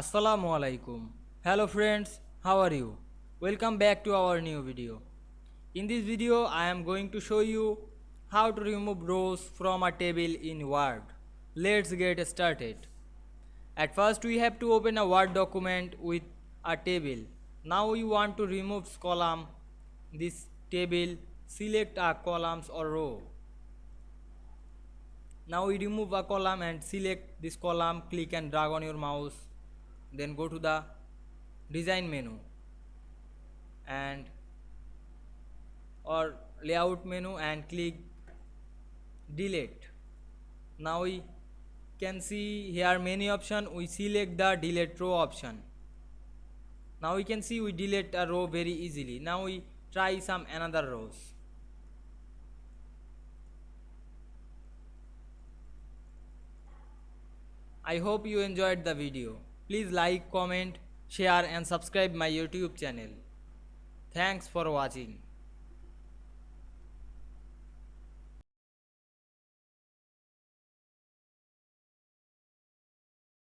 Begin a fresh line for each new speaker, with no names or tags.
Assalamu alaikum. Hello friends, how are you? Welcome back to our new video. In this video, I am going to show you how to remove rows from a table in Word. Let's get started. At first, we have to open a Word document with a table. Now we want to remove column. This table, select a columns or row. Now we remove a column and select this column, click and drag on your mouse, then go to the design menu and or layout menu and click delete. Now we can see here many option. We select the delete row option. Now we can see we delete a row very easily. Now we try some another rows. I hope you enjoyed the video. Please like, comment, share and subscribe my YouTube channel. Thanks for watching.